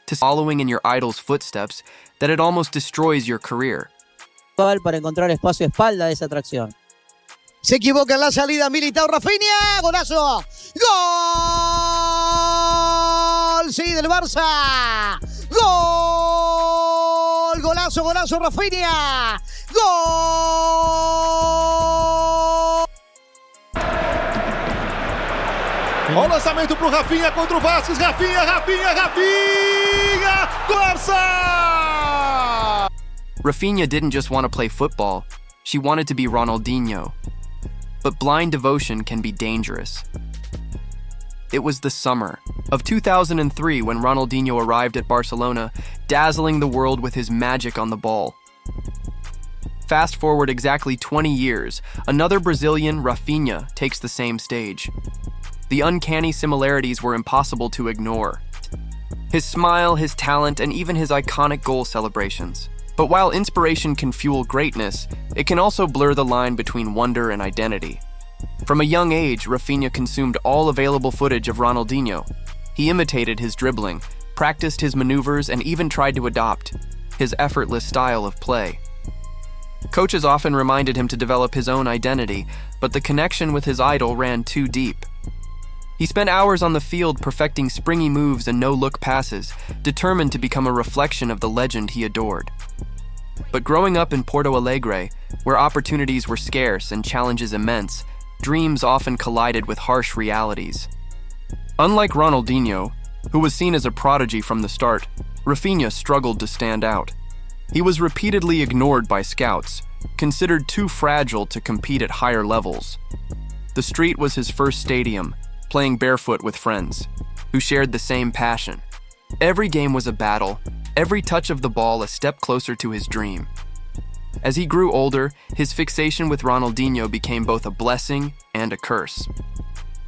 to following in your idol's footsteps that it almost destroys your career. Para encontrar espacio a espalda de esa atracción. Se equivoca en la salida Militao, Raphinha, golazo, gol, sí, del Barça, gol, golazo, golazo, Raphinha, gol. Olha o lançamento pro Raphinha contra o Vasquez, Raphinha, Barça! Raphinha didn't just want to play football, she wanted to be Ronaldinho. But blind devotion can be dangerous. It was the summer of 2003 when Ronaldinho arrived at Barcelona, dazzling the world with his magic on the ball. Fast forward exactly 20 years, another Brazilian, Raphinha, takes the same stage. The uncanny similarities were impossible to ignore. His smile, his talent, and even his iconic goal celebrations. But while inspiration can fuel greatness, it can also blur the line between wonder and identity. From a young age, Raphinha consumed all available footage of Ronaldinho. He imitated his dribbling, practiced his maneuvers, and even tried to adopt his effortless style of play. Coaches often reminded him to develop his own identity, but the connection with his idol ran too deep. He spent hours on the field perfecting springy moves and no-look passes, determined to become a reflection of the legend he adored. But growing up in Porto Alegre, where opportunities were scarce and challenges immense, dreams often collided with harsh realities. Unlike Ronaldinho, who was seen as a prodigy from the start, Raphinha struggled to stand out. He was repeatedly ignored by scouts, considered too fragile to compete at higher levels. The street was his first stadium, playing barefoot with friends, who shared the same passion. Every game was a battle, every touch of the ball a step closer to his dream. As he grew older, his fixation with Ronaldinho became both a blessing and a curse.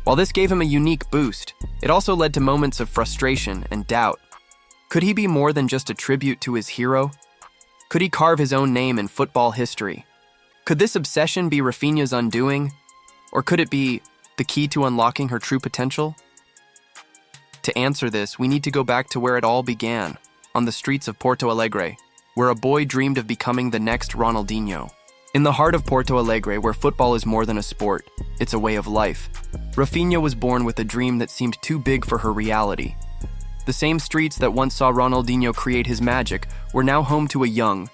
While this gave him a unique boost, it also led to moments of frustration and doubt. Could he be more than just a tribute to his hero? Could he carve his own name in football history? Could this obsession be Raphinha's undoing? Or could it be the key to unlocking her true potential? To answer this, we need to go back to where it all began, on the streets of Porto Alegre, where a boy dreamed of becoming the next Ronaldinho. In the heart of Porto Alegre, where football is more than a sport, it's a way of life, Raphinha was born with a dream that seemed too big for her reality. The same streets that once saw Ronaldinho create his magic were now home to a young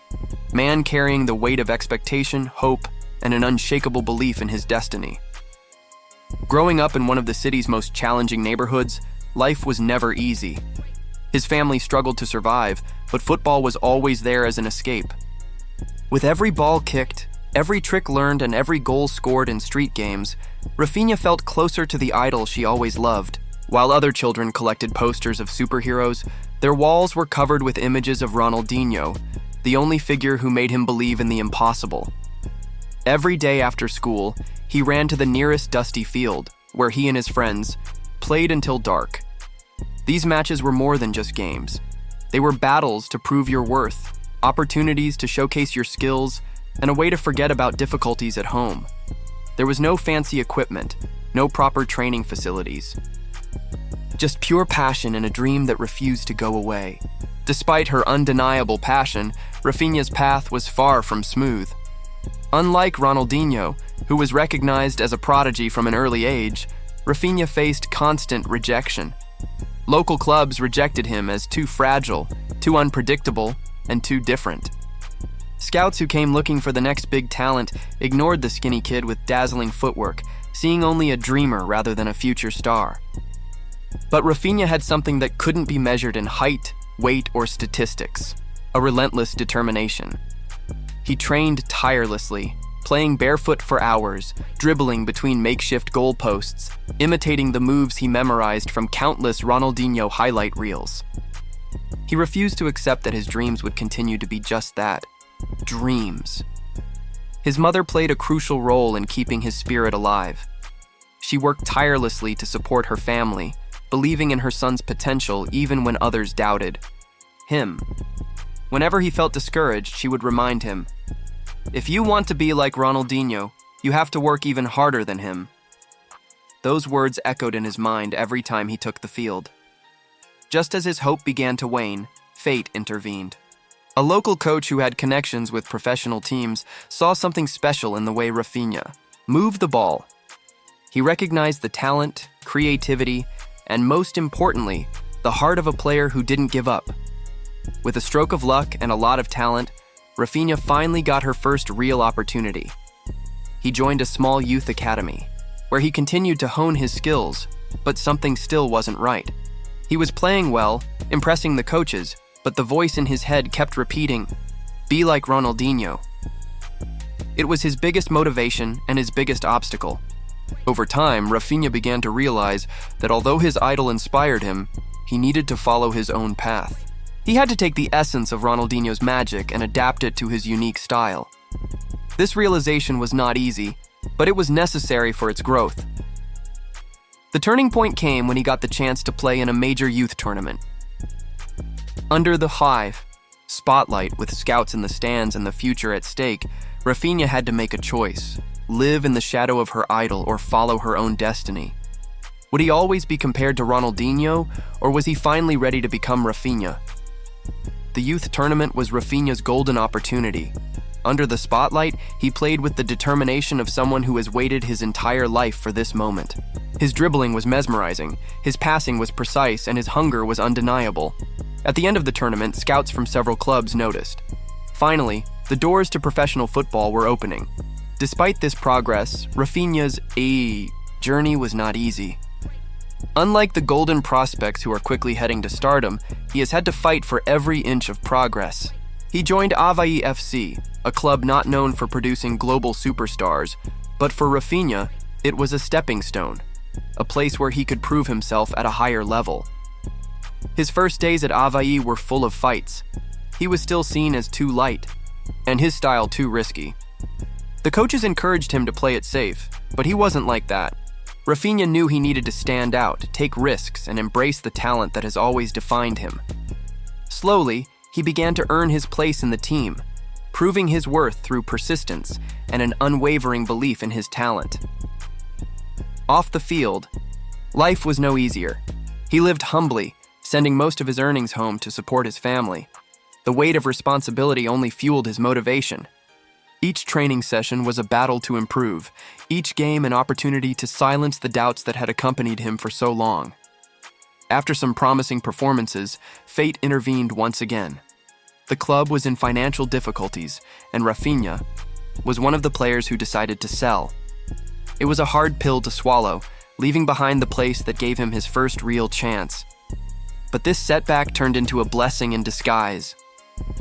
man carrying the weight of expectation, hope, and an unshakable belief in his destiny. Growing up in one of the city's most challenging neighborhoods, life was never easy. His family struggled to survive, but football was always there as an escape. With every ball kicked, every trick learned, and every goal scored in street games, Raphinha felt closer to the idol she always loved. While other children collected posters of superheroes, their walls were covered with images of Ronaldinho, the only figure who made him believe in the impossible. Every day after school, he ran to the nearest dusty field, where he and his friends played until dark. These matches were more than just games. They were battles to prove your worth, opportunities to showcase your skills, and a way to forget about difficulties at home. There was no fancy equipment, no proper training facilities. Just pure passion and a dream that refused to go away. Despite her undeniable passion, Raphinha's path was far from smooth. Unlike Ronaldinho, who was recognized as a prodigy from an early age, Raphinha faced constant rejection. Local clubs rejected him as too fragile, too unpredictable, and too different. Scouts who came looking for the next big talent ignored the skinny kid with dazzling footwork, seeing only a dreamer rather than a future star. But Raphinha had something that couldn't be measured in height, weight, or statistics: a relentless determination. He trained tirelessly, playing barefoot for hours, dribbling between makeshift goalposts, imitating the moves he memorized from countless Ronaldinho highlight reels. He refused to accept that his dreams would continue to be just that, dreams. His mother played a crucial role in keeping his spirit alive. She worked tirelessly to support her family, believing in her son's potential even when others doubted him. Whenever he felt discouraged, she would remind him, "If you want to be like Ronaldinho, you have to work even harder than him." Those words echoed in his mind every time he took the field. Just as his hope began to wane, fate intervened. A local coach who had connections with professional teams saw something special in the way Raphinha moved the ball. He recognized the talent, creativity, and most importantly, the heart of a player who didn't give up. With a stroke of luck and a lot of talent, Raphinha finally got her first real opportunity. He joined a small youth academy, where he continued to hone his skills, but something still wasn't right. He was playing well, impressing the coaches, but the voice in his head kept repeating, "Be like Ronaldinho." It was his biggest motivation and his biggest obstacle. Over time, Raphinha began to realize that although his idol inspired him, he needed to follow his own path. He had to take the essence of Ronaldinho's magic and adapt it to his unique style. This realization was not easy, but it was necessary for its growth. The turning point came when he got the chance to play in a major youth tournament. Under the high spotlight, with scouts in the stands and the future at stake, Raphinha had to make a choice: live in the shadow of her idol or follow her own destiny. Would he always be compared to Ronaldinho, or was he finally ready to become Raphinha? The youth tournament was Raphinha's golden opportunity. Under the spotlight, he played with the determination of someone who has waited his entire life for this moment. His dribbling was mesmerizing, his passing was precise, and his hunger was undeniable. At the end of the tournament, scouts from several clubs noticed. Finally, the doors to professional football were opening. Despite this progress, Raphinha's journey was not easy. Unlike the golden prospects who are quickly heading to stardom, he has had to fight for every inch of progress. He joined Avaí FC, a club not known for producing global superstars, but for Raphinha, it was a stepping stone, a place where he could prove himself at a higher level. His first days at Avaí were full of fights. He was still seen as too light, and his style too risky. The coaches encouraged him to play it safe, but he wasn't like that. Raphinha knew he needed to stand out, take risks, and embrace the talent that has always defined him. Slowly, he began to earn his place in the team, proving his worth through persistence and an unwavering belief in his talent. Off the field, life was no easier. He lived humbly, sending most of his earnings home to support his family. The weight of responsibility only fueled his motivation. Each training session was a battle to improve, each game an opportunity to silence the doubts that had accompanied him for so long. After some promising performances, fate intervened once again. The club was in financial difficulties, and Raphinha was one of the players who decided to sell. It was a hard pill to swallow, leaving behind the place that gave him his first real chance. But this setback turned into a blessing in disguise.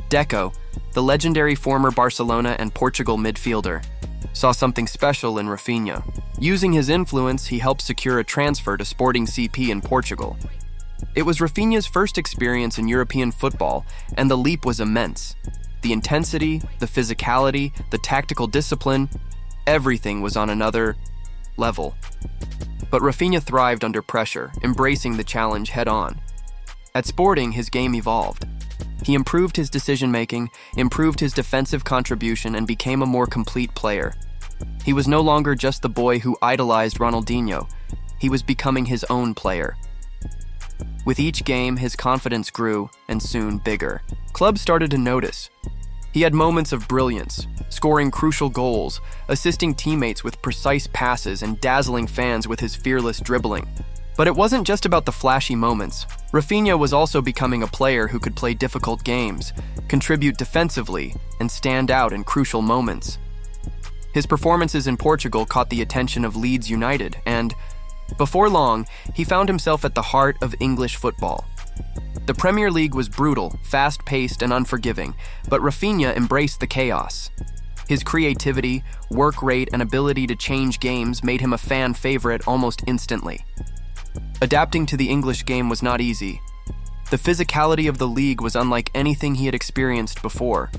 Deco, the legendary former Barcelona and Portugal midfielder, saw something special in Raphinha. Using his influence, he helped secure a transfer to Sporting CP in Portugal. It was Raphinha's first experience in European football, and the leap was immense. The intensity, the physicality, the tactical discipline, everything was on another level. But Raphinha thrived under pressure, embracing the challenge head-on. At Sporting, his game evolved. He improved his decision-making, improved his defensive contribution, and became a more complete player. He was no longer just the boy who idolized Ronaldinho. He was becoming his own player. With each game, his confidence grew, and soon bigger. Clubs started to notice. He had moments of brilliance, scoring crucial goals, assisting teammates with precise passes, and dazzling fans with his fearless dribbling. But it wasn't just about the flashy moments. Raphinha was also becoming a player who could play difficult games, contribute defensively, and stand out in crucial moments. His performances in Portugal caught the attention of Leeds United, and before long, he found himself at the heart of English football. The Premier League was brutal, fast-paced, and unforgiving, but Raphinha embraced the chaos. His creativity, work rate, and ability to change games made him a fan favorite almost instantly. Adapting to the English game was not easy. The physicality of the league was unlike anything he had experienced before.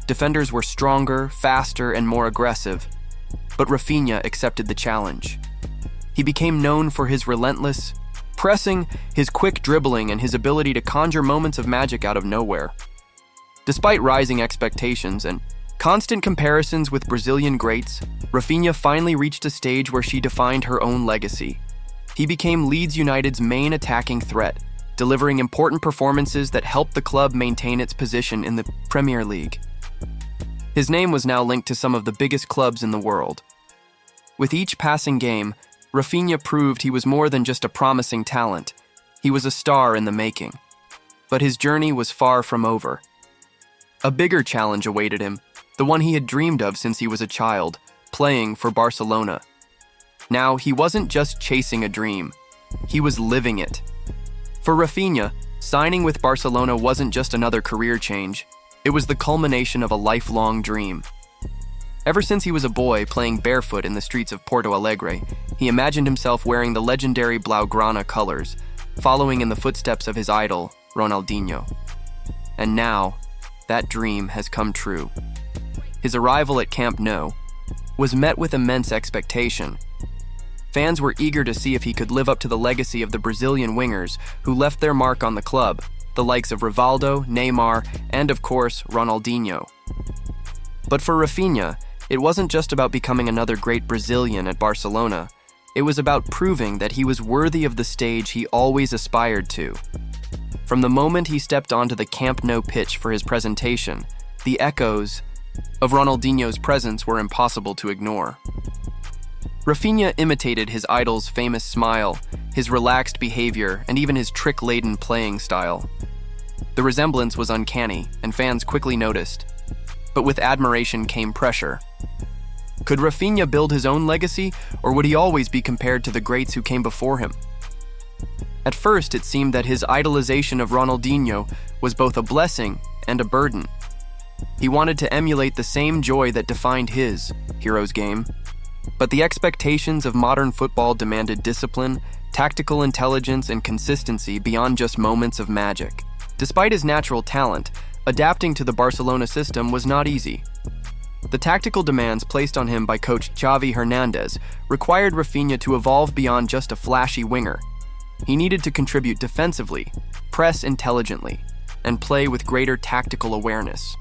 Defenders were stronger, faster, and more aggressive, but Raphinha accepted the challenge. He became known for his relentless pressing, his quick dribbling, and his ability to conjure moments of magic out of nowhere. Despite rising expectations and constant comparisons with Brazilian greats, Raphinha finally reached a stage where she defined her own legacy. He became Leeds United's main attacking threat, delivering important performances that helped the club maintain its position in the Premier League. His name was now linked to some of the biggest clubs in the world. With each passing game, Raphinha proved he was more than just a promising talent. He was a star in the making. But his journey was far from over. A bigger challenge awaited him, the one he had dreamed of since he was a child, playing for Barcelona. Now, he wasn't just chasing a dream, he was living it. For Raphinha, signing with Barcelona wasn't just another career change, it was the culmination of a lifelong dream. Ever since he was a boy playing barefoot in the streets of Porto Alegre, he imagined himself wearing the legendary Blaugrana colors, following in the footsteps of his idol, Ronaldinho. And now, that dream has come true. His arrival at Camp Nou was met with immense expectation. Fans were eager to see if he could live up to the legacy of the Brazilian wingers who left their mark on the club, the likes of Rivaldo, Neymar, and of course, Ronaldinho. But for Raphinha, it wasn't just about becoming another great Brazilian at Barcelona. It was about proving that he was worthy of the stage he always aspired to. From the moment he stepped onto the Camp Nou pitch for his presentation, the echoes of Ronaldinho's presence were impossible to ignore. Raphinha imitated his idol's famous smile, his relaxed behavior, and even his trick-laden playing style. The resemblance was uncanny, and fans quickly noticed. But with admiration came pressure. Could Raphinha build his own legacy, or would he always be compared to the greats who came before him? At first, it seemed that his idolization of Ronaldinho was both a blessing and a burden. He wanted to emulate the same joy that defined his hero's game. But the expectations of modern football demanded discipline, tactical intelligence, and consistency beyond just moments of magic. Despite his natural talent, adapting to the Barcelona system was not easy. The tactical demands placed on him by coach Xavi Hernandez required Raphinha to evolve beyond just a flashy winger. He needed to contribute defensively, press intelligently, and play with greater tactical awareness.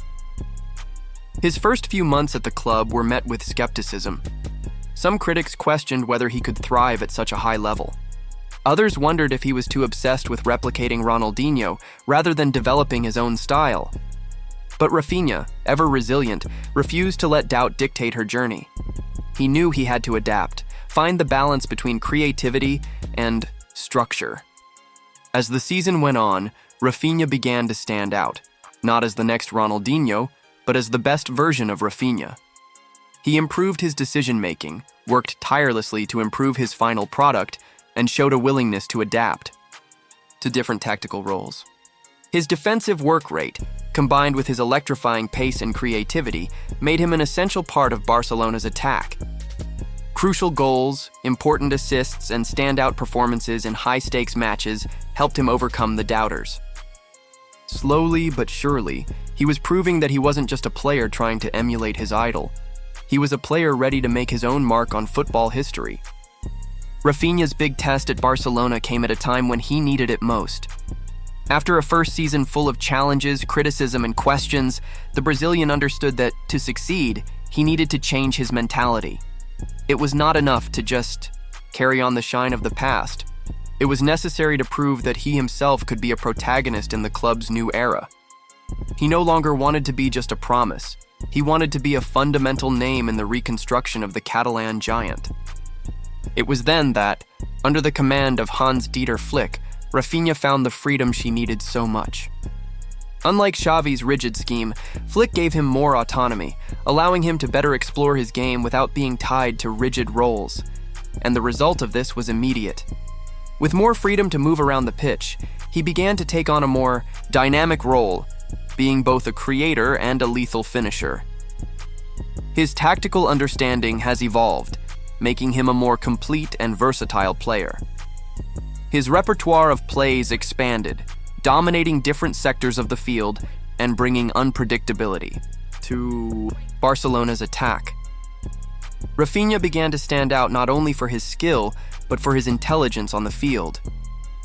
His first few months at the club were met with skepticism. Some critics questioned whether he could thrive at such a high level. Others wondered if he was too obsessed with replicating Ronaldinho rather than developing his own style. But Raphinha, ever resilient, refused to let doubt dictate her journey. He knew he had to adapt, find the balance between creativity and structure. As the season went on, Raphinha began to stand out, not as the next Ronaldinho, but as the best version of Raphinha. He improved his decision-making, worked tirelessly to improve his final product, and showed a willingness to adapt to different tactical roles. His defensive work rate, combined with his electrifying pace and creativity, made him an essential part of Barcelona's attack. Crucial goals, important assists, and standout performances in high-stakes matches helped him overcome the doubters. Slowly but surely, he was proving that he wasn't just a player trying to emulate his idol. He was a player ready to make his own mark on football history. Raphinha's big test at Barcelona came at a time when he needed it most. After a first season full of challenges, criticism, and questions, the Brazilian understood that, to succeed, he needed to change his mentality. It was not enough to just carry on the shine of the past. It was necessary to prove that he himself could be a protagonist in the club's new era. He no longer wanted to be just a promise. He wanted to be a fundamental name in the reconstruction of the Catalan giant. It was then that, under the command of Hans-Dieter Flick, Raphinha found the freedom she needed so much. Unlike Xavi's rigid scheme, Flick gave him more autonomy, allowing him to better explore his game without being tied to rigid roles. And the result of this was immediate. With more freedom to move around the pitch, he began to take on a more dynamic role, being both a creator and a lethal finisher. His tactical understanding has evolved, making him a more complete and versatile player. His repertoire of plays expanded, dominating different sectors of the field and bringing unpredictability to Barcelona's attack. Raphinha began to stand out not only for his skill, but for his intelligence on the field.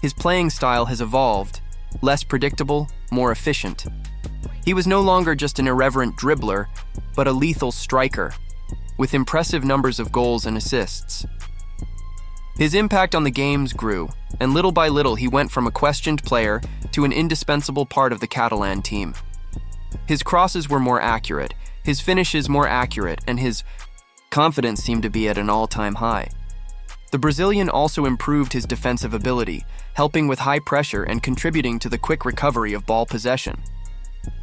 His playing style has evolved, less predictable, more efficient. He was no longer just an irreverent dribbler, but a lethal striker, with impressive numbers of goals and assists. His impact on the games grew, and little by little he went from a questioned player to an indispensable part of the Catalan team. His crosses were more accurate, his finishes more accurate, and his confidence seemed to be at an all-time high. The Brazilian also improved his defensive ability, helping with high pressure and contributing to the quick recovery of ball possession.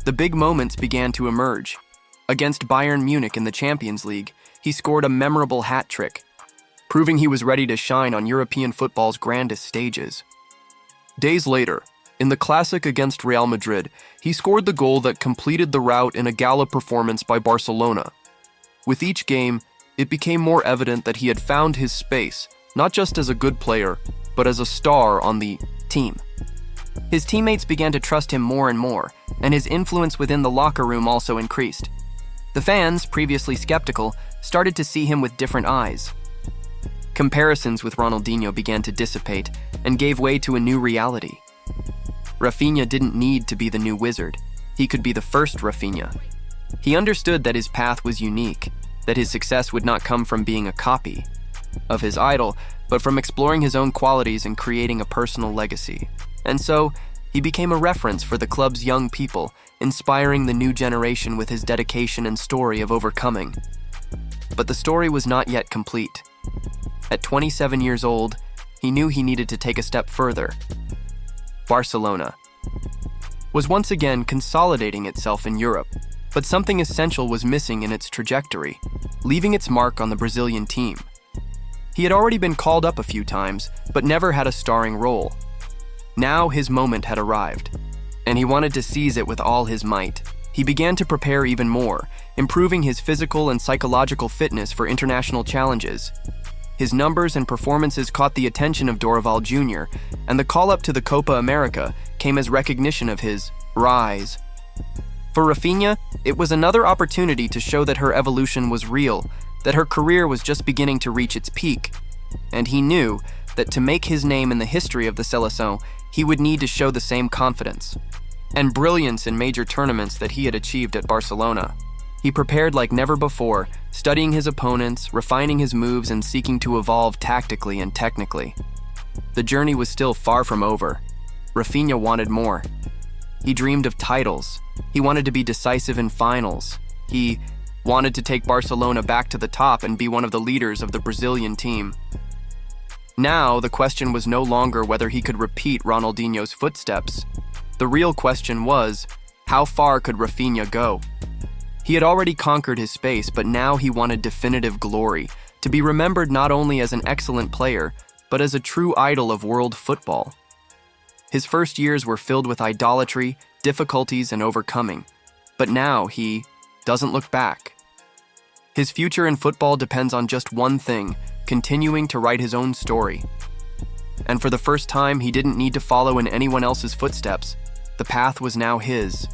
The big moments began to emerge. Against Bayern Munich in the Champions League, he scored a memorable hat trick, proving he was ready to shine on European football's grandest stages. Days later, in the Classic against Real Madrid, he scored the goal that completed the rout in a gala performance by Barcelona. With each game, it became more evident that he had found his space, not just as a good player, but as a star on the team. His teammates began to trust him more and more, and his influence within the locker room also increased. The fans, previously skeptical, started to see him with different eyes. Comparisons with Ronaldinho began to dissipate and gave way to a new reality. Raphinha didn't need to be the new wizard. He could be the first Raphinha. He understood that his path was unique, that his success would not come from being a copy of his idol, but from exploring his own qualities and creating a personal legacy. And so, he became a reference for the club's young people, inspiring the new generation with his dedication and story of overcoming. But the story was not yet complete. At 27 years old, he knew he needed to take a step further. Barcelona was once again consolidating itself in Europe, but something essential was missing in its trajectory, leaving its mark on the Brazilian team. He had already been called up a few times, but never had a starring role. Now his moment had arrived, and he wanted to seize it with all his might. He began to prepare even more, improving his physical and psychological fitness for international challenges. His numbers and performances caught the attention of Dorival Jr., and the call-up to the Copa America came as recognition of his rise. For Raphinha, it was another opportunity to show that her evolution was real, that her career was just beginning to reach its peak. And he knew that to make his name in the history of the Seleção, he would need to show the same confidence and brilliance in major tournaments that he had achieved at Barcelona. He prepared like never before, studying his opponents, refining his moves, and seeking to evolve tactically and technically. The journey was still far from over. Raphinha wanted more. He dreamed of titles. He wanted to be decisive in finals. He wanted to take Barcelona back to the top and be one of the leaders of the Brazilian team. Now, the question was no longer whether he could repeat Ronaldinho's footsteps. The real question was, how far could Raphinha go? He had already conquered his space, but now he wanted definitive glory, to be remembered not only as an excellent player, but as a true idol of world football. His first years were filled with idolatry, difficulties, and overcoming. But now he doesn't look back. His future in football depends on just one thing: continuing to write his own story. And for the first time, he didn't need to follow in anyone else's footsteps. The path was now his.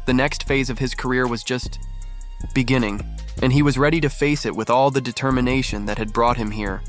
The next phase of his career was just beginning, and he was ready to face it with all the determination that had brought him here.